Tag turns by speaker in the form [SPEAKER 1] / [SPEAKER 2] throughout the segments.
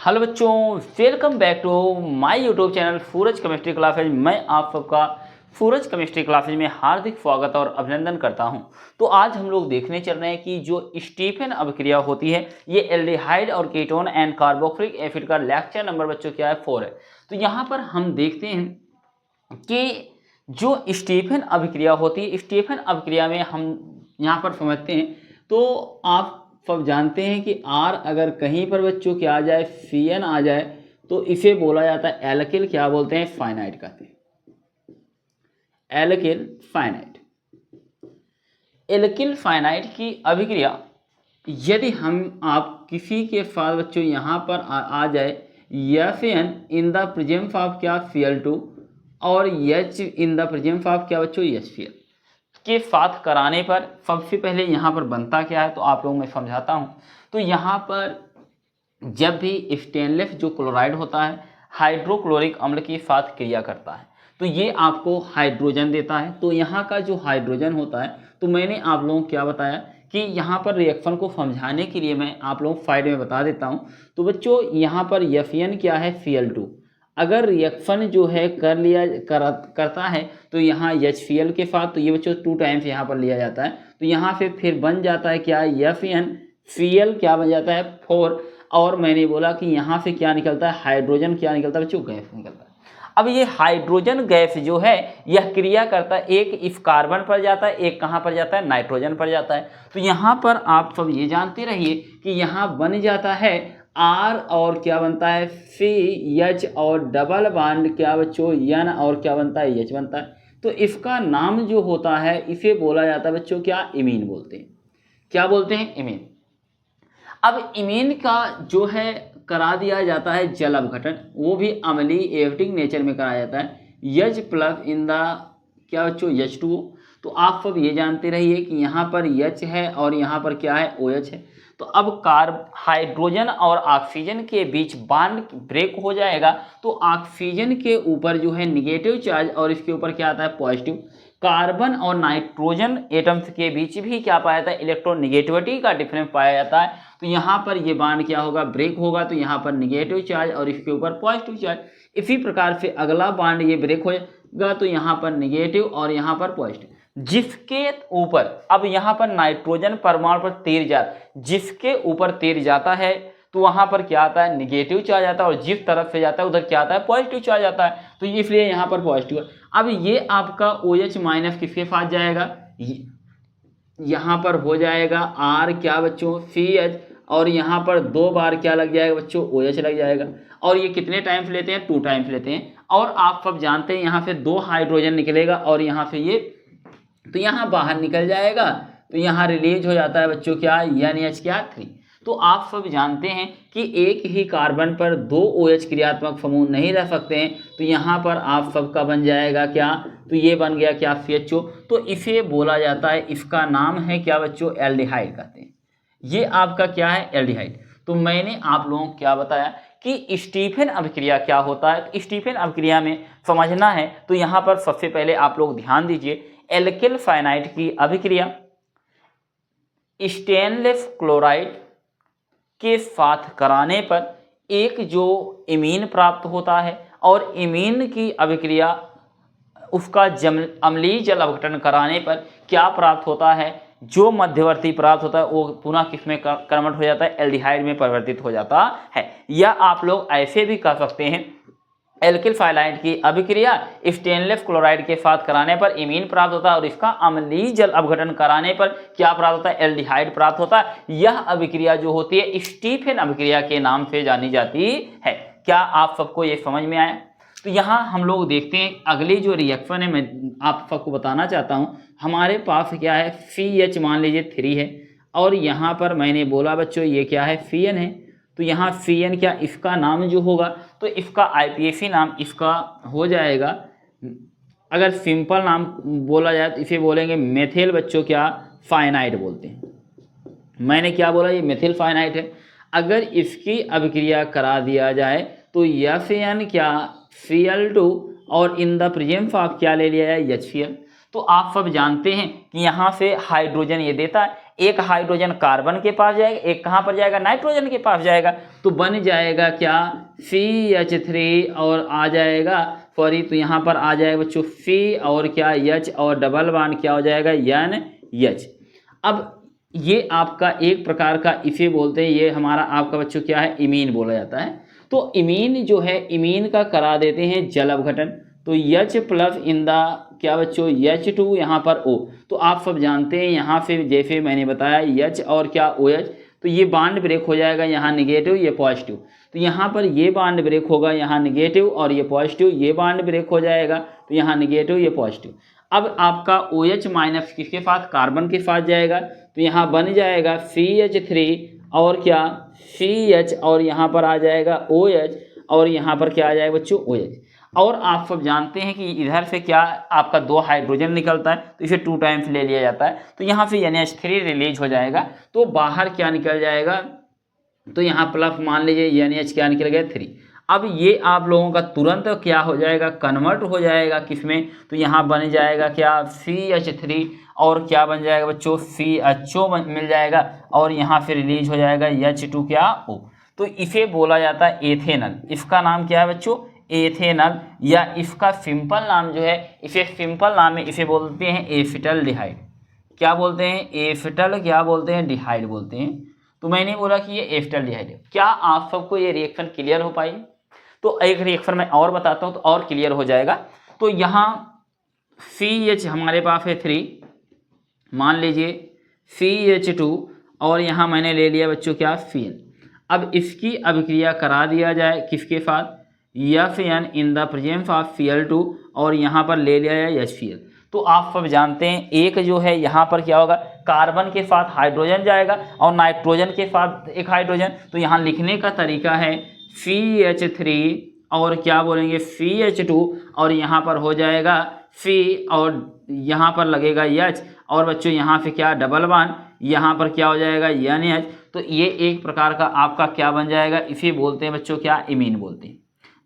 [SPEAKER 1] Hello बच्चों, welcome back to my YouTube channel Suraj chemistry classes. मैं आप सबका सूरज केमिस्ट्री क्लासेज में हार्दिक स्वागत और अभिनंदन करता हूं। तो आज हम लोग देखने चल रहे हैं कि जो स्टीफन अभिक्रिया होती है ये एल्डिहाइड और कीटोन एंड कार्बोक्सिलिक एसिड का लेक्चर नंबर बच्चों क्या है 4 है। तो यहाँ पर हम देखते हैं कि जो स्टीफन अभिक्रिया होती है, स्टीफन अभिक्रिया में हम यहाँ पर समझते हैं। तो आप सब जानते हैं कि R अगर कहीं पर बच्चों क्या आ जाए, Cn आ जाए, तो इसे बोला जाता है एल्किल, क्या बोलते हैं, फाइनाइट कहते हैं, एल्किल फाइनाइट। एल्किल फाइनाइट की अभिक्रिया यदि हम आप किसी के साथ बच्चों यहाँ पर आ जाए Fn in the presence of क्या Cl2 और H in the presence of क्या बच्चों HCl के साथ कराने पर सबसे पहले यहाँ पर बनता क्या है, तो आप लोगों मैं समझाता हूँ। तो यहाँ पर जब भी स्टेनलेस जो क्लोराइड होता है हाइड्रोक्लोरिक अम्ल के साथ क्रिया करता है तो ये आपको हाइड्रोजन देता है। तो यहाँ का जो हाइड्रोजन होता है, तो मैंने आप लोगों को क्या बताया कि यहाँ पर रिएक्शन को समझाने के लिए मैं आप लोगों को साइड में बता देता हूँ। तो बच्चों यहाँ पर Fn क्या है, Cl2। अगर रिएक्शन जो है करता है तो यहाँ HCl के साथ, तो ये बच्चों 2 टाइम्स यहाँ पर लिया जाता है। तो यहाँ से फिर बन जाता है क्या, FnCl क्या बन जाता है 4। और मैंने बोला कि यहाँ से क्या निकलता है, हाइड्रोजन क्या निकलता है बच्चों, गैस निकलता है। अब ये हाइड्रोजन गैस जो है यह क्रिया करता है, एक इस कार्बन पर जाता है, एक कहाँ पर जाता है, नाइट्रोजन पर जाता है। तो यहाँ पर आप सब ये जानते रहिए कि यहाँ बन जाता है R और क्या बनता है CH और डबल बॉन्ड क्या बच्चों N और क्या बनता है H बनता है। तो इसका नाम जो होता है इसे बोला जाता है बच्चों क्या, इमीन बोलते हैं। क्या बोलते हैं, इमीन। अब इमीन का जो है करा दिया जाता है जल अपघटन, वो भी अम्लीय एसिडिक नेचर में कराया जाता है H प्लस इन द क्या बच्चों H2O। तो आप सब ये जानते रहिए कि यहाँ पर H है और यहाँ पर क्या है, OH है। तो अब हाइड्रोजन और ऑक्सीजन के बीच बॉन्ड ब्रेक हो जाएगा, तो ऑक्सीजन के ऊपर जो है निगेटिव चार्ज और इसके ऊपर क्या आता है, पॉजिटिव। कार्बन और नाइट्रोजन एटम्स के बीच भी क्या पाया जाता है, इलेक्ट्रोनिगेटिविटी का डिफरेंस पाया जाता है। तो यहाँ पर ये बॉन्ड क्या होगा, ब्रेक होगा, तो यहाँ पर निगेटिव चार्ज और इसके ऊपर पॉजिटिव चार्ज। इसी प्रकार से अगला बॉन्ड ये ब्रेक होगा, तो यहाँ पर निगेटिव और यहाँ पर पॉजिटिव। जिसके ऊपर अब यहाँ पर नाइट्रोजन परमाणु पर तीर जिसके ऊपर तीर जाता है तो वहां पर क्या आता है, निगेटिव चार्ज आता है, और जिस तरफ से जाता है उधर क्या आता है, पॉजिटिव चार्ज आता है। तो इसलिए यहाँ पर पॉजिटिव है। अब ये आपका OH माइनस किसके पास जाएगा, यहाँ पर हो जाएगा R क्या बच्चों CH, और यहाँ पर 2 बार क्या लग जाएगा बच्चों, OH लग जाएगा। और ये कितने टाइम्स लेते हैं, 2 टाइम्स लेते हैं। और आप सब जानते हैं यहाँ से 2 हाइड्रोजन निकलेगा और यहाँ से ये, तो यहाँ बाहर निकल जाएगा, तो यहाँ रिलीज हो जाता है बच्चों क्या, NH क्या 3। तो आप सब जानते हैं कि एक ही कार्बन पर 2 OH क्रियात्मक समूह नहीं रह सकते हैं। तो यहाँ पर आप सबका बन जाएगा क्या, तो ये बन गया क्या, CHO। तो इसे बोला जाता है, इसका नाम है क्या बच्चों, एल्डिहाइड कहते हैं। ये आपका क्या है, एल्डिहाइड। तो मैंने आप लोगों को क्या बताया कि स्टीफन अभिक्रिया क्या होता है। स्टीफन अभिक्रिया में समझना है तो यहाँ पर सबसे पहले आप लोग ध्यान दीजिए, एल्किल फाइनाइट की अभिक्रिया स्टेनलेस क्लोराइड के साथ कराने पर एक जो इमीन प्राप्त होता है, और इमीन की अभिक्रिया उसका अम्लीय जल अपघटन कराने पर क्या प्राप्त होता है, जो मध्यवर्ती प्राप्त होता है वो पुनः किसमें कन्वर्ट हो जाता है, एल्डिहाइड में परिवर्तित हो जाता है। या आप लोग ऐसे भी कह सकते हैं, एल्किल फाइनाइट की अभिक्रिया स्टेनलेस क्लोराइड के साथ कराने पर इमीन प्राप्त होता है, और इसका अम्लीय जल अपघटन कराने पर क्या प्राप्त होता है, एल्डिहाइड प्राप्त होता है। यह अभिक्रिया जो होती है स्टीफन अभिक्रिया के नाम से जानी जाती है। क्या आप सबको ये समझ में आया। तो यहाँ हम लोग देखते हैं अगली जो रिएक्शन है, मैं आप सबको बताना चाहता हूँ। हमारे पास क्या है, CH मान लीजिए 3 है, और यहाँ पर मैंने बोला बच्चों ये क्या है, Cn है। तो यहाँ Cn क्या, इसका नाम जो होगा, तो इसका IPAC नाम इसका हो जाएगा। अगर सिंपल नाम बोला जाए तो इसे बोलेंगे मेथिल बच्चों क्या, फाइनाइट बोलते हैं। मैंने क्या बोला, ये मेथिल फाइनाइट है। अगर इसकी अभिक्रिया करा दिया जाए तो Fn क्या Cl2 और इन द प्रेजेंस ऑफ क्या ले लिया है, HCl। तो आप सब जानते हैं कि यहाँ से हाइड्रोजन ये देता है, एक हाइड्रोजन कार्बन के पास जाएगा, एक कहाँ पर जाएगा, नाइट्रोजन के पास जाएगा, तो बन जाएगा क्या, CH3 और आ जाएगा सॉरी, तो यहाँ पर आ जाएगा बच्चों फी और क्या H और डबल बॉन्ड क्या हो जाएगा NH। अब ये आपका एक प्रकार का इफे बोलते हैं, ये हमारा आपका बच्चों क्या है, इमीन बोला जाता है। तो इमीन जो है, इमीन का करा देते हैं जल अपघटन, तो H प्लस इन द क्या बच्चों H2 यहाँ पर O। तो आप सब जानते हैं यहाँ से जैसे मैंने बताया H और क्या OH, तो ये बॉन्ड ब्रेक हो जाएगा, यहाँ निगेटिव ये पॉजिटिव, तो यहाँ पर ये बॉन्ड ब्रेक होगा, यहाँ निगेटिव और ये पॉजिटिव, ये बॉन्ड ब्रेक हो जाएगा, तो यहाँ निगेटिव ये पॉजिटिव। अब आपका OH माइनस किसके साथ, कार्बन के साथ जाएगा, तो यहाँ बन जाएगा CH3 और क्या CH और यहाँ पर आ जाएगा OH और यहाँ पर क्या आ जाएगा बच्चों OH। और आप सब जानते हैं कि इधर से क्या आपका 2 हाइड्रोजन निकलता है, तो इसे 2 टाइम्स ले लिया जाता है, तो यहाँ से NH3 रिलीज हो जाएगा, तो बाहर क्या निकल जाएगा, तो यहाँ प्लस मान लीजिए NH क्या निकल गया 3। अब ये आप लोगों का तुरंत क्या हो जाएगा, कन्वर्ट हो जाएगा किसमें, तो यहाँ बन जाएगा क्या CH3 और क्या बन जाएगा बच्चों CHO मिल जाएगा, और यहाँ से रिलीज हो जाएगा H2 क्या O। तो इसे बोला जाता है एथेनल। इसका नाम क्या है बच्चों, एथेनल, या इसका सिंपल नाम जो है, इसे सिंपल नाम है, इसे बोलते हैं एसिटल्डिहाइड। क्या बोलते हैं, एसिटल क्या बोलते हैं, डिहाइड बोलते हैं। तो मैंने बोला कि ये एसिटल्डिहाइड है। क्या आप सबको ये रिएक्शन क्लियर हो पाई, तो एक रिएक्शन मैं और बताता हूँ तो और क्लियर हो जाएगा। तो यहाँ CH हमारे पास है 3, मान लीजिए CH2 और यहाँ मैंने ले लिया बच्चों क्या Cn। अब इसकी अभिक्रिया करा दिया जाए किसके साथ, Fn in the presence of Cl2 और यहाँ पर ले लिया जाए HCl। तो आप सब जानते हैं एक जो है यहाँ पर क्या होगा, कार्बन के साथ हाइड्रोजन जाएगा और नाइट्रोजन के साथ एक हाइड्रोजन, तो यहाँ लिखने का तरीका है CH3 और क्या बोलेंगे CH2 और यहाँ पर हो जाएगा C और यहाँ पर लगेगा H और बच्चों यहाँ से क्या डबल बॉन्ड, यहाँ पर क्या हो जाएगा NH। तो ये एक प्रकार का आपका क्या बन जाएगा, इसे बोलते हैं बच्चों क्या, इमीन बोलते हैं।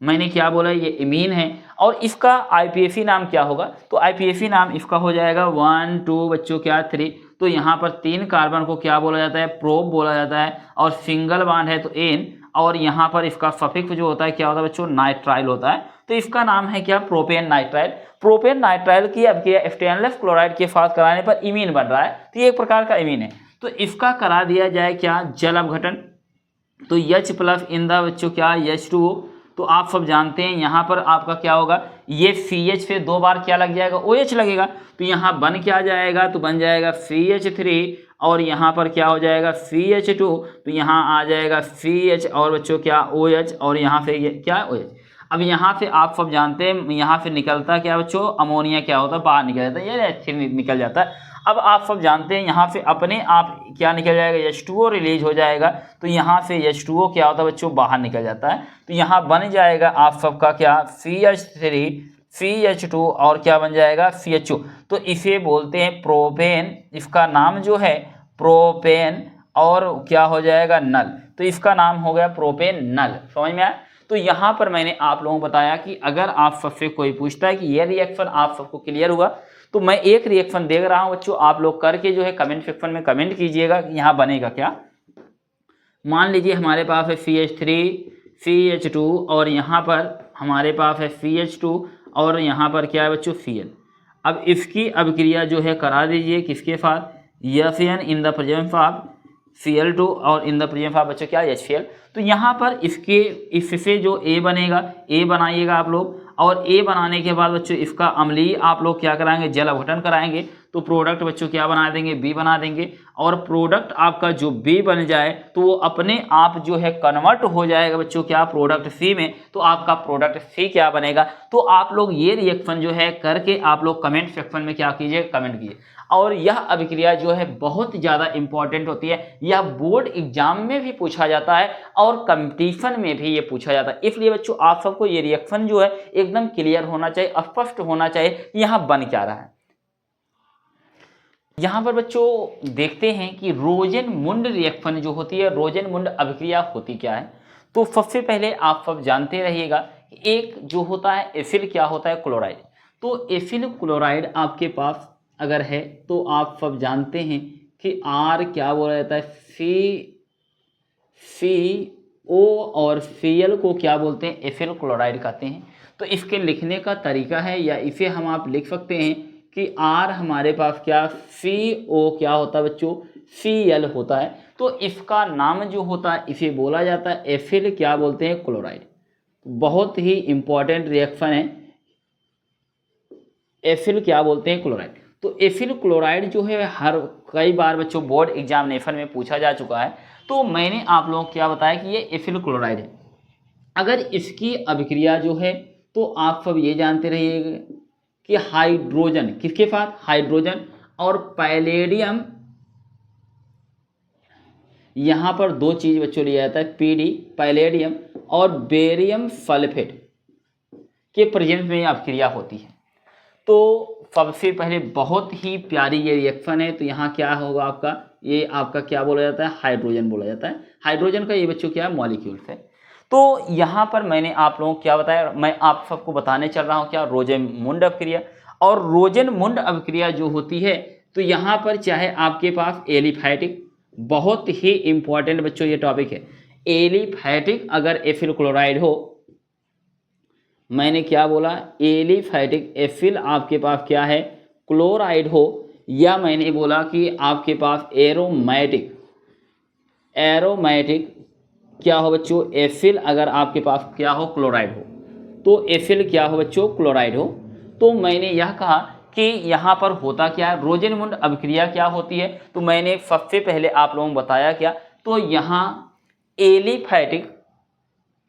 [SPEAKER 1] मैंने क्या बोला, ये इमीन है। और इसका IPAC नाम क्या होगा, तो IPAC नाम इसका हो जाएगा 1 2 बच्चों क्या 3। तो यहाँ पर 3 कार्बन को क्या बोला जाता है, प्रोप बोला जाता है, और सिंगल बॉन्ड है तो N, और यहाँ पर इसका सफिक्स जो होता है क्या होता है बच्चों, नाइट्राइल होता है। तो इसका नाम है क्या, प्रोपेन नाइट्राइल। प्रोपेन नाइट्राइल की अब स्टेनलेस क्लोराइड के साथ कराने पर इमीन बन रहा है, तो ये एक प्रकार का इमीन है। तो इसका करा दिया जाए क्या, जल अपघटन, तो H प्लस इन द बच्चों क्या H2O। तो आप सब जानते हैं यहाँ पर आपका क्या होगा, ये CH पे 2 बार क्या लग जाएगा, OH लगेगा, तो यहाँ बन क्या जाएगा, तो बन जाएगा CH3 और यहाँ पर क्या हो जाएगा CH2, तो यहाँ आ जाएगा CH और बच्चों क्या OH और यहाँ से ये क्या OH। अब यहाँ से आप सब जानते हैं यहाँ से निकलता क्या बच्चों, अमोनिया क्या होता है, बाहर निकल जाता है, ये H3 निकल जाता है। अब आप सब जानते हैं यहाँ से अपने आप क्या निकल जाएगा, H2O रिलीज हो जाएगा, तो यहाँ से H2O क्या होता है बच्चों, बाहर निकल जाता है। तो यहाँ बन जाएगा आप सबका क्या CH3 CH2 और क्या बन जाएगा CHO। तो इसे बोलते हैं प्रोपेन, इसका नाम जो है प्रोपेन और क्या हो जाएगा नल, तो इसका नाम हो गया प्रोपेन नल। समझ में आया। तो यहाँ पर मैंने आप लोगों को बताया कि अगर आप सबसे कोई पूछता है कि ये रिएक्शन आप सबको क्लियर हुआ, तो मैं एक रिएक्शन देख रहा हूँ बच्चों, आप लोग करके जो है कमेंट सेक्शन में कमेंट कीजिएगा कि यहाँ बनेगा क्या। मान लीजिए हमारे पास है CH3 CH2 और यहाँ पर हमारे पास है CH2 और यहाँ पर क्या है बच्चों Cl। अब इसकी अभिक्रिया जो है करा दीजिए किसके साथ, Fn in the presence of Cl2 और इन द प्रेजेंस ऑफ बच्चों क्या HCl। तो यहाँ पर इससे जो A बनेगा, A बनाइएगा आप लोग, और A बनाने के बाद बच्चों इसका अम्लीय आप लोग क्या कराएंगे, जल अपघटन कराएंगे, तो प्रोडक्ट बच्चों क्या बना देंगे, B बना देंगे। और प्रोडक्ट आपका जो B बन जाए तो वो अपने आप जो है कन्वर्ट हो जाएगा बच्चों क्या, प्रोडक्ट C में, तो आपका प्रोडक्ट C क्या बनेगा। तो आप लोग ये रिएक्शन जो है करके आप लोग कमेंट सेक्शन में क्या कीजिए, कमेंट कीजिए। और यह अभिक्रिया जो है बहुत ज़्यादा इंपॉर्टेंट होती है, यह बोर्ड एग्जाम में भी पूछा जाता है और कंपटीशन में भी ये पूछा जाता है। इसलिए बच्चों आप सबको ये रिएक्शन जो है एकदम क्लियर होना चाहिए, स्पष्ट होना चाहिए कि यहाँ बन क्या रहा है। यहाँ पर बच्चों देखते हैं कि रोजेनमुंड रिएक्शन जो होती है, रोजेनमुंड अभिक्रिया होती क्या है। तो सबसे पहले आप सब जानते रहिएगा, एक जो होता है एसिड क्या होता है, क्लोराइड। तो एसिड क्लोराइड आपके पास अगर है तो आप सब जानते हैं कि आर क्या बोला जाता है, सी ओ और Cl को क्या बोलते हैं, एफिल क्लोराइड कहते हैं। तो इसके लिखने का तरीका है, या इसे हम आप लिख सकते हैं कि आर हमारे पास क्या, CO क्या होता है बच्चों, Cl होता है। तो इसका नाम जो होता है इसे बोला जाता है एफिल क्या बोलते हैं, क्लोराइड। बहुत ही इंपॉर्टेंट रिएक्शन है, एफिल क्या बोलते हैं, क्लोराइड। तो एफिल क्लोराइड जो है हर कई बार बच्चों बोर्ड एग्जामिनेशन में पूछा जा चुका है। तो मैंने आप लोगों को क्या बताया कि ये एफिल क्लोराइड है। अगर इसकी अभिक्रिया जो है तो आप सब ये जानते रहिएगा कि हाइड्रोजन किसके साथ, हाइड्रोजन और पैलेडियम, यहाँ पर दो चीज बच्चों लिया जाता है, पीडी पैलेडियम और बेरियम सल्फेट के प्रेजेंस में अभिक्रिया होती है। तो सबसे पहले बहुत ही प्यारी ये रिएक्शन है। तो यहाँ क्या होगा आपका, ये आपका क्या बोला जाता है, हाइड्रोजन बोला जाता है। हाइड्रोजन का ये बच्चों क्या है, मॉलिक्यूल्स है। तो यहाँ पर मैंने आप लोगों को क्या बताया, मैं आप सबको बताने चल रहा हूँ क्या, रोजेनमुंड अभिक्रिया। और रोजेनमुंड अभिक्रिया जो होती है तो यहाँ पर चाहे आपके पास एलिफैटिक, बहुत ही इंपॉर्टेंट बच्चों ये टॉपिक है, एलिफैटिक अगर एफिल क्लोराइड हो, मैंने क्या बोला, एलिफैटिक एफिल आपके पास क्या है, क्लोराइड हो, या मैंने बोला कि आपके पास एरोमेटिक क्या हो बच्चों, एफिल अगर आपके पास क्या हो, क्लोराइड हो, तो एफिल क्या हो बच्चों, क्लोराइड हो। तो मैंने यह कहा कि यहाँ पर होता क्या है, रोजेनमुंड अभिक्रिया क्या होती है। तो मैंने सबसे पहले आप लोगों को बताया क्या, तो यहाँ एलिफैटिक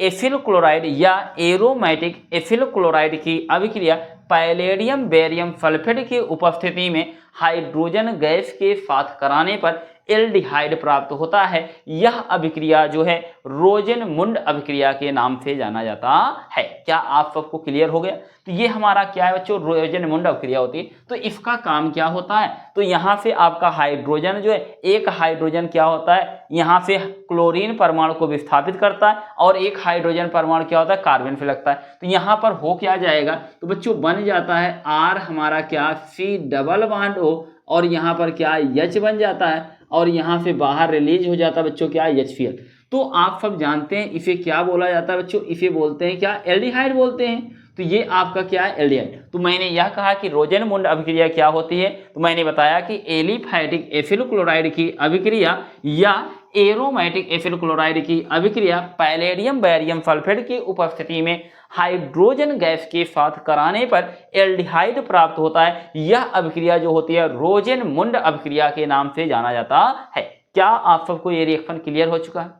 [SPEAKER 1] एफिल क्लोराइड या एरोमेटिक एफिल क्लोराइड की अभिक्रिया पैलेडियम बेरियम सल्फेट की उपस्थिति में हाइड्रोजन गैस के साथ कराने पर एल्डिहाइड प्राप्त होता है। यह अभिक्रिया जो है रोजेनमुंड अभिक्रिया के नाम से जाना जाता है। क्या आप सबको क्लियर हो गया? तो ये हमारा क्या है बच्चों, रोजेनमुंड अभिक्रिया होती है। तो इसका काम क्या होता है, तो यहाँ से आपका हाइड्रोजन जो है, एक हाइड्रोजन क्या होता है, यहाँ से क्लोरीन परमाणु को विस्थापित करता है और एक हाइड्रोजन परमाणु क्या होता है, कार्बन पे लगता है। तो यहाँ पर हो क्या जाएगा, तो बच्चों बन जाता है आर हमारा क्या, C डबल बॉन्ड O, और यहाँ पर क्या H बन जाता है, और यहाँ से बाहर रिलीज हो जाता है बच्चों क्या, HCl। तो आप सब जानते हैं इसे क्या बोला जाता है बच्चों, इसे बोलते हैं क्या, एल्डिहाइड बोलते हैं। तो ये आपका क्या है, एल्डिहाइड। तो मैंने यह कहा कि रोजेनमुंड अभिक्रिया क्या होती है, तो मैंने बताया कि एलिफैटिक एफिल क्लोराइड की अभिक्रिया या एरोमेटिक एफिल क्लोराइड की अभिक्रिया पैलेडियम बेरियम सल्फेट की उपस्थिति में हाइड्रोजन गैस के साथ कराने पर एल्डिहाइड प्राप्त होता है। यह अभिक्रिया जो होती है रोजेनमुंड अभिक्रिया के नाम से जाना जाता है। क्या आप सबको ये रिएक्शन क्लियर हो चुका है?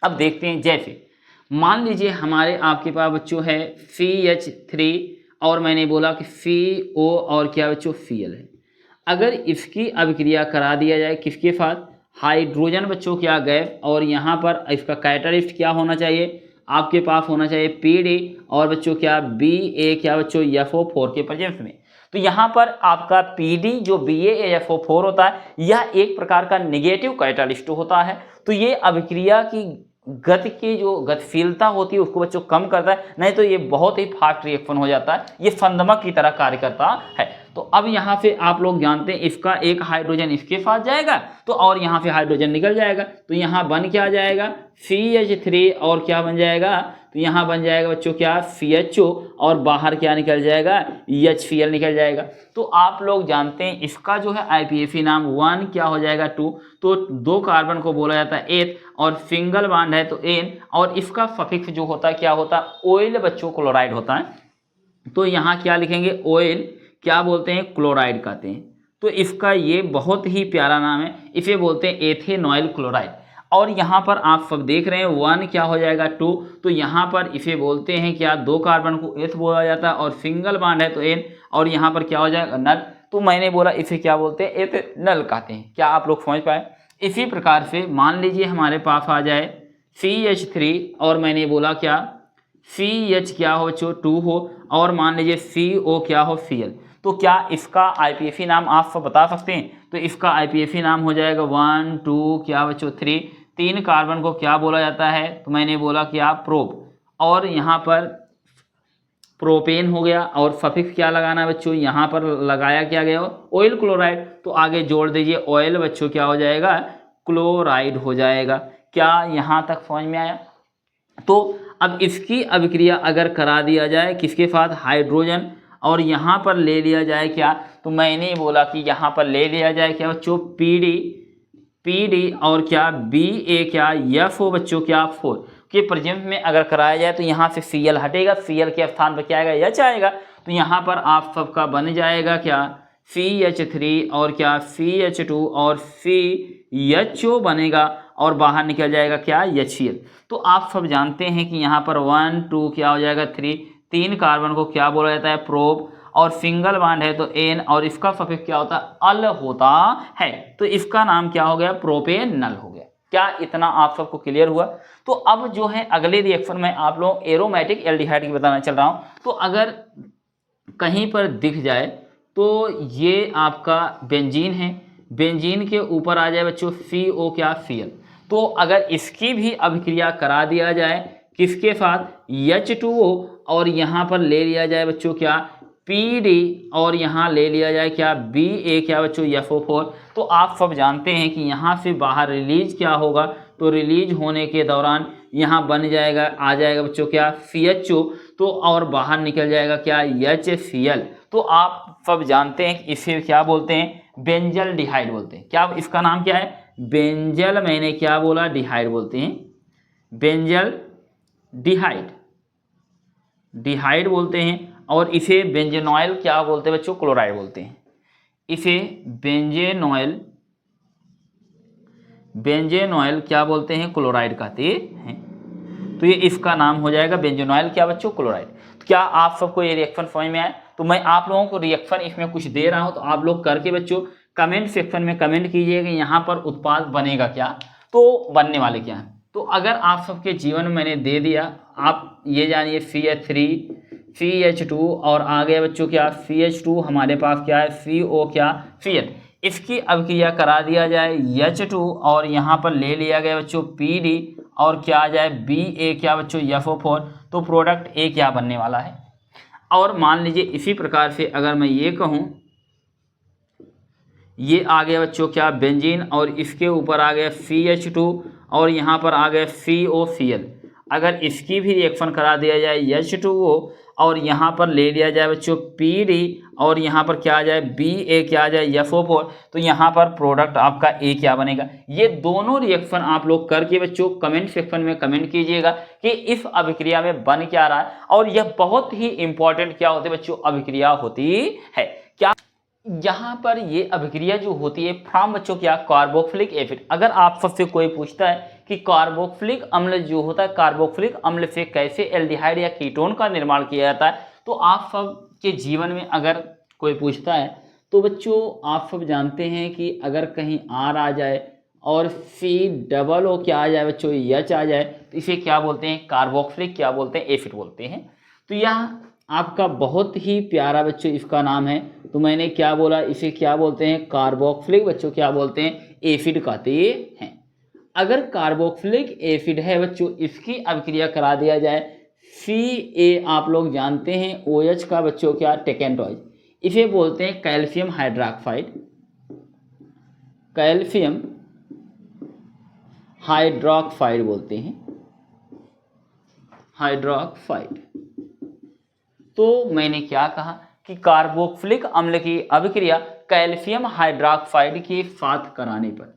[SPEAKER 1] अब देखते हैं, जैसे मान लीजिए हमारे आपके पास बच्चों है CH3 और मैंने बोला कि CO और क्या बच्चों, Cl है। अगर इसकी अभिक्रिया करा दिया जाए किसके साथ, हाइड्रोजन बच्चों क्या गैस, और यहाँ पर इसका कैटलिस्ट क्या होना चाहिए, आपके पास होना चाहिए PD, और बच्चों क्या Ba क्या बच्चों, FO4 के प्रेजेंस में। तो यहाँ पर आपका PD जो BaFO4 होता है, यह एक प्रकार का नेगेटिव कैटलिस्ट होता है। तो ये अभिक्रिया की गति की जो गतिशीलता होती है उसको बच्चों कम करता है, नहीं तो ये बहुत ही फास्ट रिएक्शन हो जाता है, ये संदमक की तरह कार्य करता है। तो अब यहाँ से आप लोग जानते हैं इसका एक हाइड्रोजन इसके साथ जाएगा तो और यहाँ से हाइड्रोजन निकल जाएगा, तो यहाँ बन क्या जाएगा, CH3 और क्या बन जाएगा, तो यहाँ बन जाएगा बच्चों क्या, CHO, और बाहर क्या निकल जाएगा, HCl निकल जाएगा। तो आप लोग जानते हैं इसका जो है IPAC नाम 1 क्या हो जाएगा, 2, तो 2 कार्बन को बोला जाता है एथ, और सिंगल बॉन्ड है तो N, और इसका सफिक्स जो होता है क्या होता है, ऑयल बच्चों क्लोराइड होता है। तो यहाँ क्या लिखेंगे, ऑयल क्या बोलते हैं, क्लोराइड कहते हैं। तो इसका ये बहुत ही प्यारा नाम है, इसे बोलते हैं एथेनॉइल क्लोराइड। और यहाँ पर आप सब देख रहे हैं 1 क्या हो जाएगा, 2, तो यहाँ पर इसे बोलते हैं क्या, 2 कार्बन को एथ बोला जाता है और सिंगल बॉन्ड है तो N, और यहाँ पर क्या हो जाएगा, नल। तो मैंने बोला इसे क्या बोलते हैं, एथेनॉल कहते हैं। क्या आप लोग समझ पाए? इसी प्रकार से मान लीजिए हमारे पास आ जाए CH3 और मैंने बोला क्या, CH क्या हो बच्चों, 2 हो, और मान लीजिए CO क्या हो, Cl। तो क्या इसका IPAC नाम आप सब बता सकते हैं? तो इसका IPAC नाम हो जाएगा 1, 2 क्या बच्चों, 3। 3 कार्बन को क्या बोला जाता है, तो मैंने बोला क्या, प्रोप, और यहाँ पर प्रोपेन हो गया, और सफिक्स क्या लगाना है बच्चों, यहाँ पर लगाया क्या गया ऑयल क्लोराइड, तो आगे जोड़ दीजिए ऑयल बच्चों क्या हो जाएगा, क्लोराइड हो जाएगा। क्या यहाँ तक समझ में आया? तो अब इसकी अभिक्रिया अगर करा दिया जाए किसके साथ, हाइड्रोजन, और यहाँ पर ले लिया जाए क्या, तो मैंने बोला कि यहाँ पर ले लिया जाए क्या बच्चों, पीडी और क्या बी क्या एफ ओ बच्चों क्या 4 के प्रेजेंट में अगर कराया जाए तो यहाँ से Cl हटेगा, Cl के स्थान पर क्या आएगा, H आएगा, तो यहाँ पर आप सबका बन जाएगा क्या, CH3 और क्या CH2 और CHO बनेगा, और बाहर निकल जाएगा क्या, HCl। तो आप सब जानते हैं कि यहाँ पर 1 2 क्या हो जाएगा 3 कार्बन को क्या बोला जाता है, प्रोप, और सिंगल बॉन्ड है तो एन, और इसका सफिक्स क्या होता है, अल होता है, तो इसका नाम क्या हो गया, प्रोपेनल हो गया। क्या इतना आप सबको क्लियर हुआ? तो अब जो है अगले रिएक्शन में आप लोग एरोमेटिक एल्डिहाइड की बताना चल रहा हूं। तो अगर कहीं पर दिख जाए तो ये आपका बेंजीन है, बेंजीन के ऊपर आ जाए बच्चों CO क्या Cl, तो अगर इसकी भी अभिक्रिया करा दिया जाए किसके साथ, H2O, और यहाँ पर ले लिया जाए बच्चों क्या, PD, और यहाँ ले लिया जाए क्या, Ba क्या बच्चों FO4, तो आप सब जानते हैं कि यहाँ से बाहर रिलीज क्या होगा, तो रिलीज होने के दौरान यहाँ बन जाएगा, आ जाएगा बच्चों क्या, CHO, तो और बाहर निकल जाएगा क्या, HCl। तो आप सब जानते हैं कि इसे क्या बोलते हैं, बेंजल डिहाइड बोलते हैं। क्या इसका नाम क्या है, बेंजल, मैंने क्या बोला, डिहाइड बोलते हैं, बेंजल डिहाइड बोलते हैं, और इसे बेंजेनॉइल क्या बोलते हैं बच्चों, क्लोराइड बोलते हैं, इसे बेंजेनॉइल क्या बोलते हैं, क्लोराइड कहते हैं। तो ये इसका नाम हो जाएगा बेंजेनॉइल क्या बच्चों, क्लोराइड। तो क्या आप सबको ये रिएक्शन समझ में आया? तो मैं आप लोगों को रिएक्शन इसमें कुछ दे रहा हूं, तो आप लोग करके बच्चों कमेंट सेक्शन में कमेंट कीजिएगा यहाँ पर उत्पाद बनेगा क्या, तो बनने वाले क्या है। तो अगर आप सबके जीवन में मैंने दे दिया, आप ये जानिए CH3 CH2 और आ गया बच्चों क्या, CH2 हमारे पास क्या है, CO क्या Cl, इसकी अभिक्रिया करा दिया जाए H2, और यहाँ पर ले लिया गया बच्चों PD, और क्या आ जाए Ba क्या बच्चों FO4, तो प्रोडक्ट A क्या बनने वाला है। और मान लीजिए इसी प्रकार से अगर मैं ये कहूँ, ये आ गया बच्चों क्या, बेंजीन, और इसके ऊपर आ गया CH2, और यहाँ पर आ गया COCl, अगर इसकी भी रिएक्शन करा दिया जाए H2O, और यहाँ पर ले लिया जाए बच्चों PD, और यहाँ पर क्या आ जाए Ba क्या आ जाए FO4, तो यहाँ पर प्रोडक्ट आपका A क्या बनेगा। ये दोनों रिएक्शन आप लोग करके बच्चों कमेंट सेक्शन में कमेंट कीजिएगा कि इस अभिक्रिया में बन क्या रहा है, और यह बहुत ही इंपॉर्टेंट क्या होती है बच्चों, अभिक्रिया होती है। क्या यहाँ पर ये अभिक्रिया जो होती है फ्रॉम बच्चों क्या, कार्बोक्सिलिक एसिड। अगर आप सबसे कोई पूछता है कि कार्बोक्सिलिक अम्ल जो होता है, कार्बोक्सिलिक अम्ल से कैसे एल्डिहाइड या कीटोन का निर्माण किया जाता है, तो आप सब के जीवन में अगर कोई पूछता है तो बच्चों आप सब जानते हैं कि अगर कहीं R आ जाए और COO क्या आ जाए बच्चों, H आ जाए, तो इसे क्या बोलते हैं, कार्बोक्सिलिक क्या बोलते हैं, एसिड बोलते हैं। तो यहाँ आपका बहुत ही प्यारा बच्चों इसका नाम है, तो मैंने क्या बोला, इसे क्या बोलते हैं, कार्बोक्सिलिक बच्चों क्या बोलते हैं, एसिड कहते हैं। अगर कार्बोक्सिलिक एसिड है बच्चों, इसकी अभिक्रिया करा दिया जाए Ca, आप लोग जानते हैं OH का बच्चों क्या, टेकेंटॉइज, इसे बोलते हैं कैल्शियम हाइड्रॉक्साइड, कैल्शियम हाइड्रॉक्साइड बोलते हैं, हाइड्रॉक्साइड। तो मैंने क्या कहा कि कार्बोक्सिलिक अम्ल की अभिक्रिया कैल्शियम हाइड्रॉक्साइड के साथ कराने पर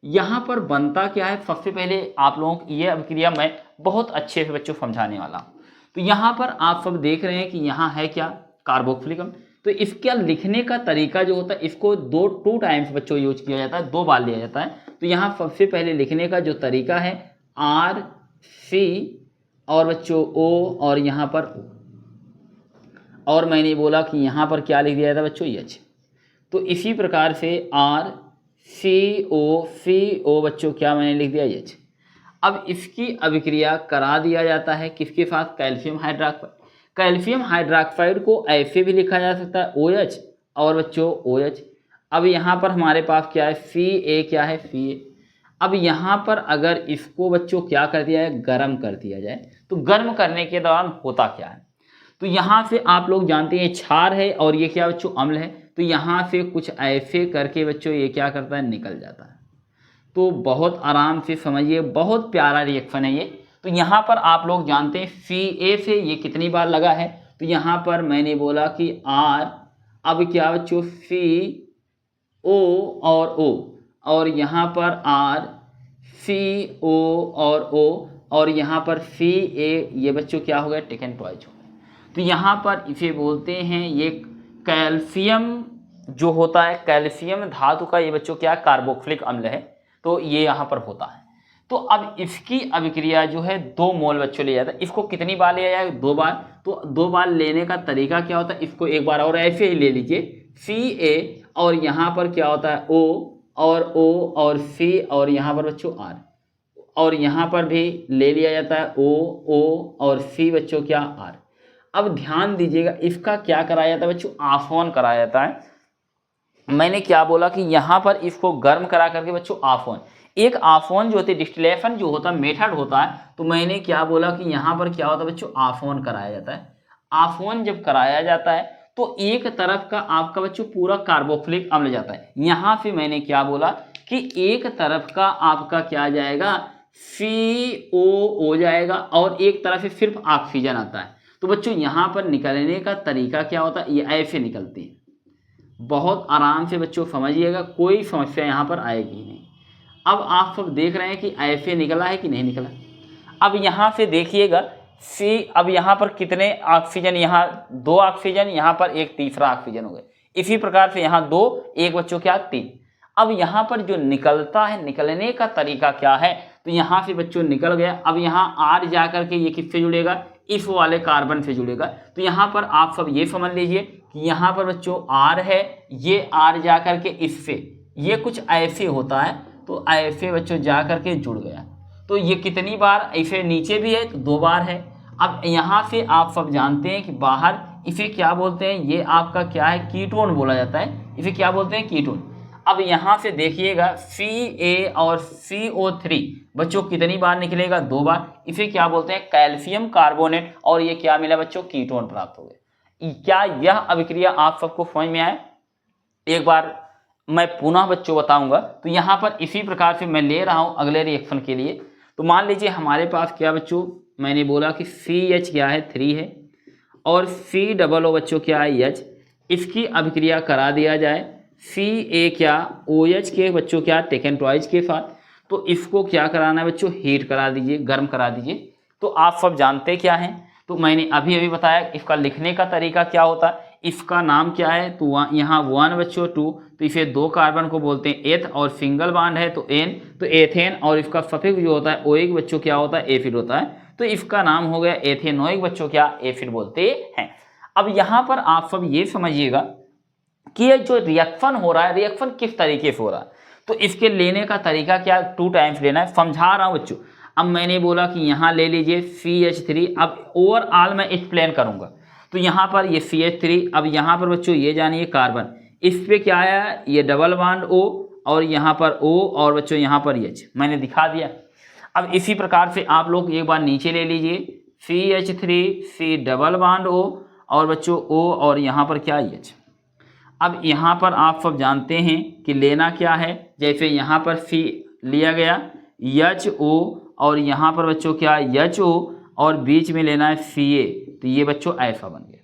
[SPEAKER 1] यहाँ पर बनता क्या है, सबसे पहले आप लोगों को ये अभिक्रिया मैं बहुत अच्छे से बच्चों समझाने वाला हूँ। तो यहाँ पर आप सब देख रहे हैं कि यहाँ है क्या, कार्बोक्सिलिक अम्ल। तो इसका लिखने का तरीका जो होता है, इसको टू टाइम्स बच्चों यूज किया जाता है, 2 बार लिया जाता है। तो यहाँ सबसे पहले लिखने का जो तरीका है RC और बच्चों O, और यहाँ पर और मैंने बोला कि यहाँ पर क्या लिख दिया था बच्चों, H। तो इसी प्रकार से RCO बच्चों क्या मैंने लिख दिया, H। अब इसकी अभिक्रिया करा दिया जाता है किसके साथ, कैल्शियम हाइड्रॉक्साइड। कैल्शियम हाइड्रॉक्साइड को ऐसे भी लिखा जा सकता है OH और बच्चों OH। अब यहाँ पर हमारे पास क्या है, Ca क्या है, Ca। अब यहाँ पर अगर इसको बच्चों क्या कर दिया है, गर्म कर दिया जाए, तो गर्म करने के दौरान होता क्या है, तो यहाँ से आप लोग जानते हैं क्षार है और ये क्या बच्चों अम्ल है, तो यहाँ से कुछ ऐसे करके बच्चों ये क्या करता है निकल जाता है। तो बहुत आराम से समझिए, बहुत प्यारा रिएक्शन है ये। तो यहाँ पर आप लोग जानते हैं Ca से ये कितनी बार लगा है, तो यहाँ पर मैंने बोला कि R, अब क्या बच्चों CO और O, और यहाँ पर R CO और O, और यहाँ पर Ca, ये बच्चों क्या हो गया टेकन ट्वाइस हो गया। तो यहाँ पर इसे बोलते हैं ये कैल्शियम जो होता है, कैल्शियम धातु का ये बच्चों क्या कार्बोक्सिलिक अम्ल है, तो ये यहाँ पर होता है। तो अब इसकी अभिक्रिया जो है 2 मोल बच्चों लिया जाता है। इसको कितनी बार लिया जाएगा 2 बार। तो 2 बार लेने का तरीका क्या होता है, इसको एक बार और ऐसे ही ले लीजिए Ca, और यहाँ पर क्या होता है O और O और C, और यहाँ पर बच्चों R, और यहाँ पर भी ले लिया जाता है O और C बच्चों क्या R। अब ध्यान दीजिएगा इसका क्या कराया जाता है बच्चों, आफोन कराया जाता है। मैंने क्या बोला कि यहाँ पर इसको गर्म करा करके बच्चों आफोन, एक आफोन जो होती है डिस्टिलेशन जो होता है मेथड होता है, तो मैंने क्या बोला कि यहाँ पर क्या होता है बच्चों आफोन कराया जाता है। आफोन जब कराया जाता है तो एक तरफ का आपका बच्चों पूरा कार्बोक्सिलिक अम्ल जाता है। यहाँ से मैंने क्या बोला कि एक तरफ का आपका क्या जाएगा CO हो जाएगा, और एक तरफ से सिर्फ ऑक्सीजन आता है। तो बच्चों यहाँ पर निकलने का तरीका क्या होता है, ये ऐसे निकलते हैं। बहुत आराम से बच्चों समझिएगा, कोई समस्या यहाँ पर आएगी नहीं। अब आप सब देख रहे हैं कि ऐसे निकला है कि नहीं निकला। अब यहाँ से देखिएगा C, अब यहाँ पर कितने ऑक्सीजन, यहाँ 2 ऑक्सीजन, यहाँ पर एक तीसरा ऑक्सीजन हो गया। इसी प्रकार से यहाँ 2, एक बच्चों क्या 3। अब यहाँ पर जो निकलता है, निकलने का तरीका क्या है, तो यहाँ से बच्चों निकल गया। अब यहाँ R जा करके ये किससे जुड़ेगा, इस वाले कार्बन से जुड़ेगा। तो यहाँ पर आप सब ये समझ लीजिए कि यहाँ पर बच्चों R है, ये R जा करके इससे, ये कुछ ऐसे होता है, तो ऐसे बच्चों जा करके जुड़ गया। तो ये कितनी बार, ऐसे नीचे भी है तो 2 बार है। अब यहाँ से आप सब जानते हैं कि बाहर इसे क्या बोलते हैं, ये आपका क्या है कीटोन बोला जाता है, इसे क्या बोलते हैं कीटोन। अब यहाँ से देखिएगा Ca और CO3 बच्चों कितनी बार निकलेगा 2 बार, इसे क्या बोलते हैं कैल्शियम कार्बोनेट, और ये क्या मिला बच्चों कीटोन प्राप्त हो गए। क्या यह अभिक्रिया आप सबको समझ में आए, एक बार मैं पुनः बच्चों बताऊंगा। तो यहाँ पर इसी प्रकार से मैं ले रहा हूँ अगले रिएक्शन के लिए। तो मान लीजिए हमारे पास क्या बच्चों, मैंने बोला कि CH क्या है 3 है, और COO बच्चों क्या है H, इसकी अभिक्रिया करा दिया जाए Ca क्या OH के बच्चों क्या टेकन ट्वाइस के साथ। तो इसको क्या कराना है बच्चों, हीट करा दीजिए, गर्म करा दीजिए। तो आप सब जानते क्या हैं, तो मैंने अभी बताया इसका लिखने का तरीका क्या होता है। इसका नाम क्या है, तो यहाँ 1 बच्चों 2, तो इसे 2 कार्बन को बोलते हैं एथ, और सिंगल बॉन्ड है तो N, तो एथेन, और इसका सफिक्स जो होता है ओइक बच्चों क्या होता है एफिड होता है, तो इसका नाम हो गया एथेनोइक बच्चों क्या एफिड बोलते हैं। अब यहाँ पर आप सब ये समझिएगा कि ये जो रिएक्शन हो रहा है, रिएक्शन किस तरीके से हो रहा है। तो इसके लेने का तरीका क्या, 2 टाइम्स लेना है, समझा रहा हूँ बच्चों। अब मैंने बोला कि यहाँ ले लीजिए CH3, अब ओवरऑल मैं एक्सप्लेन करूँगा। तो यहाँ पर ये CH3, अब यहाँ पर बच्चों ये जानिए कार्बन, इस पे क्या आया, ये डबल बॉन्ड O, और यहाँ पर O, और बच्चों यहाँ पर H मैंने दिखा दिया। अब इसी प्रकार से आप लोग एक बार नीचे ले लीजिए CH3, C double bond O, और बच्चों O, और यहाँ पर क्या H। अब यहाँ पर आप सब जानते हैं कि लेना क्या है, जैसे यहाँ पर C लिया गया HO, और यहाँ पर बच्चों क्या HO, और बीच में लेना है Ca, तो ये बच्चों ऐसा बन गया।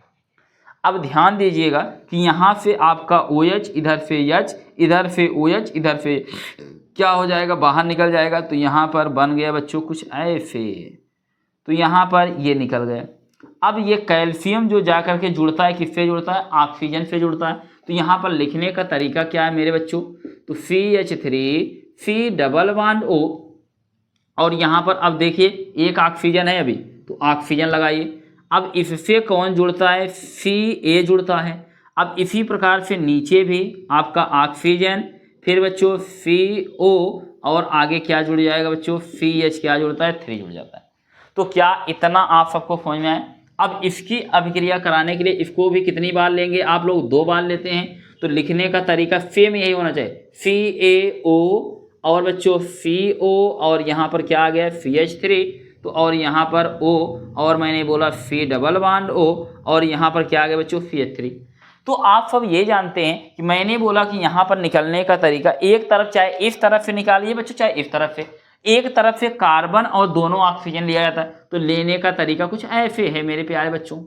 [SPEAKER 1] अब ध्यान दीजिएगा कि यहाँ से आपका OH, इधर से H, इधर से OH, इधर से क्या हो जाएगा बाहर निकल जाएगा। तो यहाँ पर बन गया बच्चों कुछ ऐसे, तो यहाँ पर ये निकल गया। अब ये कैल्शियम जो जा कर के जुड़ता है, किससे जुड़ता है, ऑक्सीजन से जुड़ता है। तो यहाँ पर लिखने का तरीका क्या है मेरे बच्चों, तो CH3, C double bond O, और यहाँ पर अब देखिए एक ऑक्सीजन है अभी, तो ऑक्सीजन लगाइए। अब इससे कौन जुड़ता है, Ca जुड़ता है। अब इसी प्रकार से नीचे भी आपका ऑक्सीजन, फिर बच्चों CO, और आगे क्या जुड़ जाएगा बच्चों, CH क्या जुड़ता है 3 जुड़ जाता है। तो क्या इतना आप सबको समझ में आए। अब इसकी अभिक्रिया कराने के लिए इसको भी कितनी बार लेंगे, आप लोग 2 बार लेते हैं। तो लिखने का तरीका सेम यही होना चाहिए, CaO, और बच्चों CO, और यहाँ पर क्या आ गया CH3, तो और यहाँ पर O और मैंने बोला फी डबल बॉन्ड O और यहाँ पर क्या आ गया बच्चों CH3। तो आप सब ये जानते हैं कि मैंने बोला कि यहाँ पर निकलने का तरीका एक तरफ चाहे इस तरफ से निकालिए बच्चों चाहे इस तरफ से, एक तरफ से कार्बन और दोनों ऑक्सीजन लिया जाता है, तो लेने का तरीका कुछ ऐसे है मेरे प्यारे बच्चों।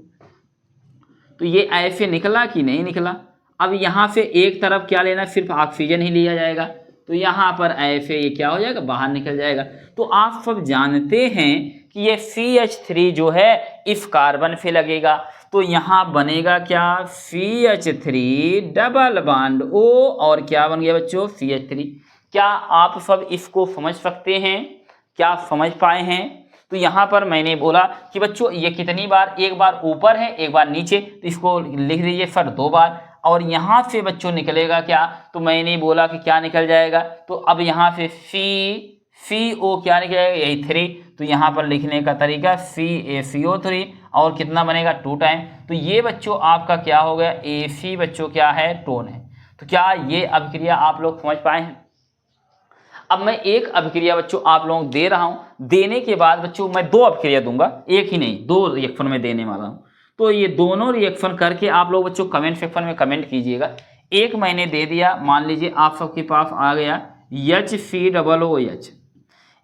[SPEAKER 1] तो ये ऐसे निकला कि नहीं निकला। अब यहाँ से एक तरफ क्या लेना, सिर्फ ऑक्सीजन ही लिया जाएगा, तो यहाँ पर ऐसे ये क्या हो जाएगा, बाहर निकल जाएगा। तो आप सब जानते हैं कि ये CH3 जो है इस कार्बन से लगेगा, तो यहाँ बनेगा क्या, CH3 डबल बॉन्ड O और क्या बन गया बच्चों CH3। क्या आप सब इसको समझ सकते हैं, क्या समझ पाए हैं? तो यहाँ पर मैंने बोला कि बच्चों ये कितनी बार, एक बार ऊपर है एक बार नीचे, तो इसको लिख दीजिए सर 2 बार। और यहाँ से बच्चों निकलेगा क्या, तो मैंने बोला कि क्या निकल जाएगा, तो अब यहाँ से CO क्या निकल जाएगा, यही 3, तो यहाँ पर लिखने का तरीका CaCO3 और कितना बनेगा 2 टाइम। तो ये बच्चों आपका क्या हो गया, AC बच्चों क्या है, टोन है। तो क्या ये अभिक्रिया आप लोग समझ पाए हैं? अब मैं एक अभिक्रिया बच्चों आप लोगों को दे रहा हूं, देने के बाद बच्चों मैं 2 अभिक्रिया दूंगा, एक ही नहीं 2 रिएक्शन में देने वाला हूं। तो ये दोनों रिएक्शन करके आप लोग बच्चों कमेंट सेक्शन में कमेंट कीजिएगा। एक मैंने दे दिया, मान लीजिए आप सबके पास आ गया HCOOH,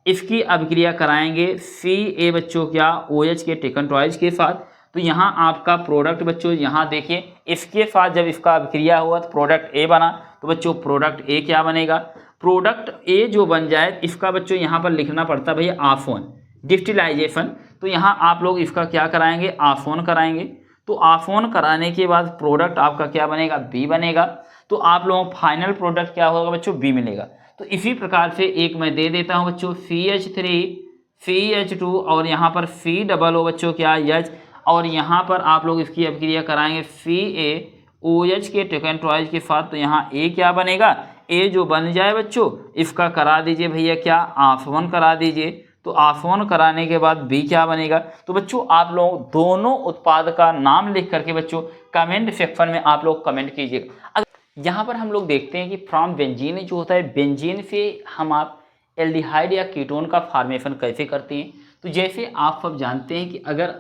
[SPEAKER 1] इसकी अभिक्रिया कराएंगे Ca बच्चों क्या OH के टेकन ट्वाइस के साथ। तो यहाँ आपका प्रोडक्ट बच्चों यहाँ देखिए, इसके साथ जब इसका अभिक्रिया हुआ तो प्रोडक्ट A बना, तो बच्चों प्रोडक्ट A क्या बनेगा, प्रोडक्ट A जो बन जाए इसका बच्चों यहाँ पर लिखना पड़ता है भैया आफोन डिस्टिलाइजेशन। तो यहाँ आप लोग इसका क्या कराएंगे, आफोन कराएंगे। तो आफोन कराने के बाद प्रोडक्ट आपका क्या बनेगा, B बनेगा। तो आप लोगों को फाइनल प्रोडक्ट क्या होगा बच्चों, B मिलेगा। तो इसी प्रकार से एक मैं दे देता हूँ बच्चों CH3 CH2 और यहाँ पर C डबल O बच्चों क्या H, और यहाँ पर आप लोग इसकी अभिक्रिया कराएंगे CaOH के टेकन ट्वाइस के साथ। तो यहाँ A क्या बनेगा, A जो बन जाए बच्चों इसका करा दीजिए भैया क्या, आफोन करा दीजिए। तो आफोन कराने के बाद B क्या बनेगा। तो बच्चों आप लोग दोनों उत्पाद का नाम लिख करके बच्चों कमेंट सेक्शन में आप लोग कमेंट कीजिएगा। यहाँ पर हम लोग देखते हैं कि फ्रॉम बेंजीन जो होता है, बेंजीन से हम आप एल्डिहाइड या कीटोन का फॉर्मेशन कैसे करते हैं। तो जैसे आप सब जानते हैं कि अगर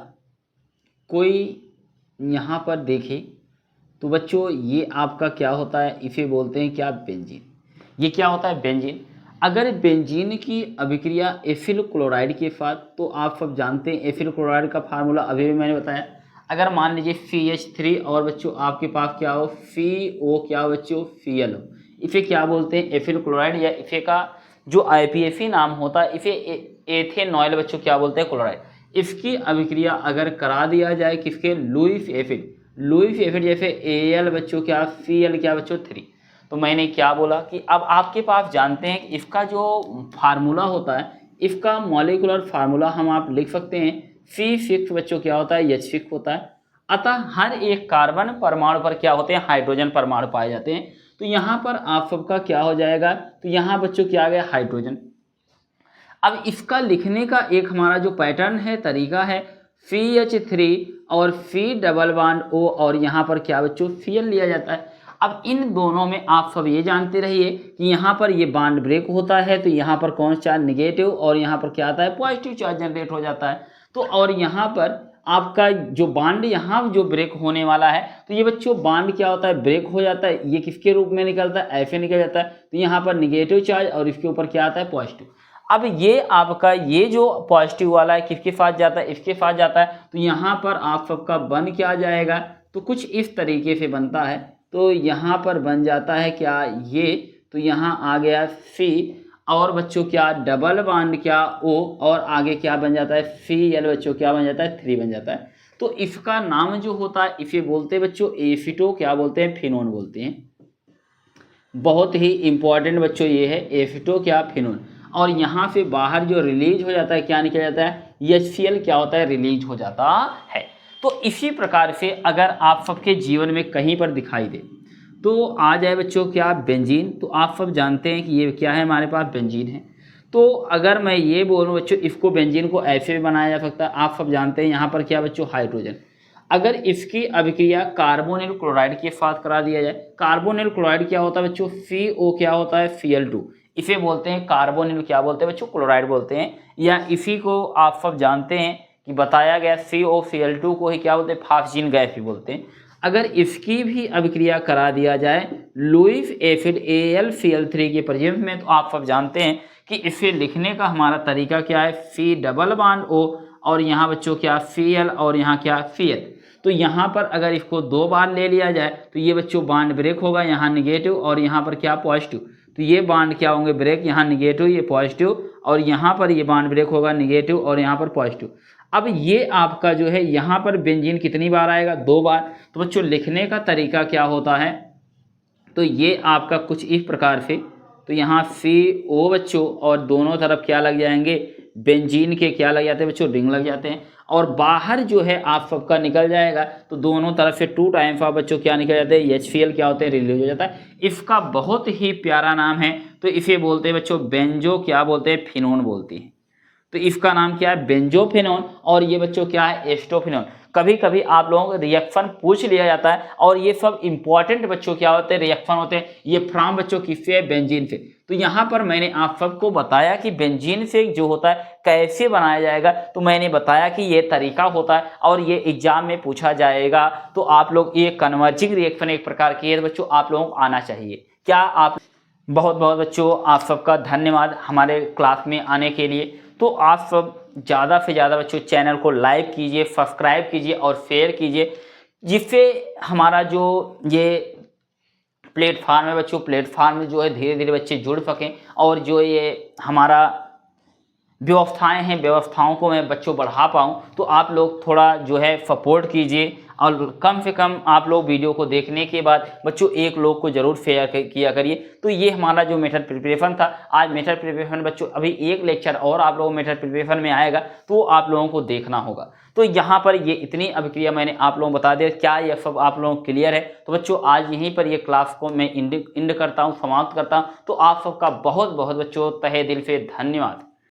[SPEAKER 1] कोई यहाँ पर देखे तो बच्चों ये आपका क्या होता है, इसे बोलते हैं क्या, बेंजीन। ये क्या होता है, बेंजीन। अगर बेंजीन की अभिक्रिया एथिल क्लोराइड के साथ, तो आप सब जानते हैं एथिल क्लोराइड का फार्मूला अभी भी मैंने बताया। अगर मान लीजिए CH3 और बच्चों आपके पास क्या हो, CO क्या हो बच्चों, Cl हो, इसे क्या बोलते हैं, एथिल क्लोराइड, या इसे का जो IPAC नाम होता है इसे एथेनॉल बच्चों क्या बोलते हैं, क्लोराइड। इसकी अभिक्रिया अगर करा दिया जाए किसके, लुईस एसिड जैसे Al बच्चों क्या, Cl क्या बच्चों 3। तो मैंने क्या बोला कि अब आपके पास जानते हैं कि इसका जो फार्मूला होता है, इसका मॉलिक्यूलर फार्मूला हम आप लिख सकते हैं C6 बच्चों क्या होता है, H6 होता है। अतः हर एक कार्बन परमाणु पर क्या होते हैं, हाइड्रोजन परमाणु पाए जाते हैं। तो यहाँ पर आप सबका क्या हो जाएगा, तो यहाँ बच्चों क्या आ गया, हाइड्रोजन। अब इसका लिखने का एक हमारा जो पैटर्न है, तरीका है, CH3 और C डबल बॉन्ड O और यहाँ पर क्या बच्चों Cl लिया जाता है। अब इन दोनों में आप सब ये जानते रहिए कि यहाँ पर ये बॉन्ड ब्रेक होता है, तो यहाँ पर कौन सा चार्ज, निगेटिव, और यहाँ पर क्या आता है, पॉजिटिव चार्ज जनरेट हो जाता है। तो और यहाँ पर आपका जो बॉन्ड यहाँ जो ब्रेक होने वाला है, तो ये बच्चों बॉन्ड क्या होता है, ब्रेक हो जाता है, ये किसके रूप में निकलता है, ऐसे निकल जाता है। तो यहाँ पर निगेटिव चार्ज और इसके ऊपर क्या आता है, पॉजिटिव। अब ये आपका ये जो पॉजिटिव वाला है किसके साथ जाता है, इसके साथ जाता है। तो यहाँ पर आप सबका बन क्या जाएगा, तो कुछ इस तरीके से बनता है। तो यहाँ पर बन जाता है क्या, ये, तो यहाँ आ गया C और बच्चों क्या डबल बॉन्ड क्या O और आगे क्या बन जाता है, Cl बच्चों क्या बन जाता है, 3 बन जाता है। तो इसका नाम जो होता है इसे बोलते हैं बच्चों एसीटो क्या बोलते हैं, फिनोन बोलते हैं। बहुत ही इंपॉर्टेंट बच्चों ये है एसीटो क्या, फिनोन। और यहाँ से बाहर जो रिलीज हो जाता है क्या निकल जाता है, HCl क्या होता है, रिलीज हो जाता है। तो इसी प्रकार से अगर आप सबके जीवन में कहीं पर दिखाई दे तो आ जाए बच्चों क्या, बेंजीन। तो आप सब जानते हैं कि ये क्या है, हमारे पास बेंजीन है। तो अगर मैं ये बोलूँ बच्चों, इसको बेंजीन को ऐसे भी बनाया जा सकता है। आप सब जानते हैं यहाँ पर क्या बच्चों, हाइड्रोजन। अगर इसकी अभिक्रिया कार्बोनिल क्लोराइड के साथ करा दिया जाए, कार्बोनिल क्लोराइड क्या होता है बच्चों, CO क्या होता है, Cl2। इसे बोलते हैं कार्बोनिल, क्या बोलते हैं बच्चों, क्लोराइड बोलते हैं। या इसी को आप सब जानते हैं कि बताया गया COCl2 को ही क्या बोलते हैं, फॉस्फीन गैस भी बोलते हैं। अगर इसकी भी अभिक्रिया करा दिया जाए लुईस एसिड AlCl3 के प्रेजेंस में, तो आप सब जानते हैं कि इसे लिखने का हमारा तरीका क्या है, C डबल बॉन्ड O और यहाँ बच्चों क्या Cl और यहाँ क्या Cl। तो यहाँ पर अगर इसको 2 बार ले लिया जाए तो ये बच्चों बॉन्ड ब्रेक होगा, यहाँ निगेटिव और यहाँ पर क्या पॉजिटिव, तो ये बॉन्ड क्या होंगे ब्रेक, यहाँ निगेटिव ये पॉजिटिव और यहाँ पर ये बॉन्ड ब्रेक होगा निगेटिव और यहाँ पर पॉजिटिव। अब ये आपका जो है यहाँ पर बेंजीन कितनी बार आएगा, 2 बार। तो बच्चों लिखने का तरीका क्या होता है, तो ये आपका कुछ इस प्रकार से, तो यहाँ CO बच्चों और दोनों तरफ क्या लग जाएंगे, बेंजीन के क्या लग जाते हैं बच्चों, रिंग लग जाते हैं और बाहर जो है आप सबका निकल जाएगा, तो दोनों तरफ से 2 टाइम्स ऑफ बच्चों क्या निकल जाते हैं, HCl क्या होते हैं, रिलीज हो जाता है। इसका बहुत ही प्यारा नाम है, तो इसे बोलते हैं बच्चों बेंजो क्या बोलते हैं, फिनोन बोलती है। तो इसका नाम क्या है, बेंजोफिनोन। और ये बच्चों क्या है, एस्टोफिनोन। कभी कभी आप लोगों को रिएक्शन पूछ लिया जाता है और ये सब इंपॉर्टेंट बच्चों क्या होते हैं, रिएक्शन होते हैं। ये फ्रॉम बच्चों किससे है, बेंजीन से। तो यहाँ पर मैंने आप सबको बताया कि बेंजीन से जो होता है कैसे बनाया जाएगा, तो मैंने बताया कि ये तरीका होता है और ये एग्जाम में पूछा जाएगा। तो आप लोग ये कन्वर्जिंग रिएक्शन एक प्रकार की है बच्चों, आप लोगों को आना चाहिए। क्या आप, बहुत बहुत बच्चों आप सबका धन्यवाद हमारे क्लास में आने के लिए। तो आप सब ज़्यादा से ज़्यादा बच्चों चैनल को लाइक कीजिए, सब्सक्राइब कीजिए और शेयर कीजिए, जिससे हमारा जो ये प्लेटफार्म है बच्चों, प्लेटफार्म में जो है धीरे धीरे बच्चे जुड़ सकें और जो ये हमारा व्यवस्थाएं हैं, व्यवस्थाओं को मैं बच्चों बढ़ा पाऊँ। तो आप लोग थोड़ा जो है सपोर्ट कीजिए और कम से कम आप लोग वीडियो को देखने के बाद बच्चों एक लोग को ज़रूर शेयर किया करिए। तो ये हमारा जो मेथड प्रिपरेशन था, आज मेथड प्रिपरेशन बच्चों अभी एक लेक्चर और आप लोगों मेथड प्रिपरेशन में आएगा, तो आप लोगों को देखना होगा। तो यहाँ पर ये इतनी अभिक्रिया मैंने आप लोगों को बता दिया, क्या ये सब आप लोगों को क्लियर है। तो बच्चों आज यहीं पर ये क्लास को मैं इंड करता हूँ, समाप्त करता हूँ। तो आप सबका बहुत बहुत बच्चों तहे दिल से धन्यवाद।